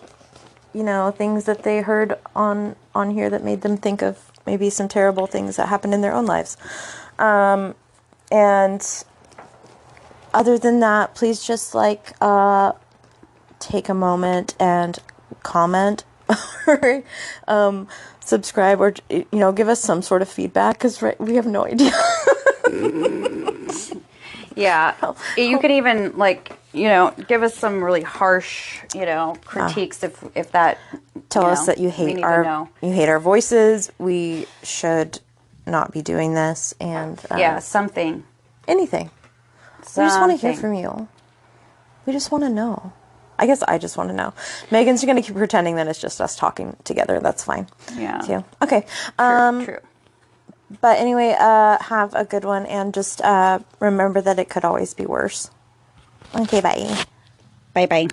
you know, things that they heard on here that made them think of maybe some terrible things that happened in their own lives. And other than that, please just like take a moment and comment or subscribe, or, you know, give us some sort of feedback, because we have no idea. Yeah, you could even, like, you know, give us some really harsh, you know, critiques if that. Tell us that you hate our voices. We should not be doing this, and something, anything. We just want to hear from you. We just want to know. I guess I just want to know. Megan's going to keep pretending that it's just us talking together. That's fine. Yeah. Too. Okay. True. But anyway, have a good one, and just remember that it could always be worse. Okay, bye. Bye-bye.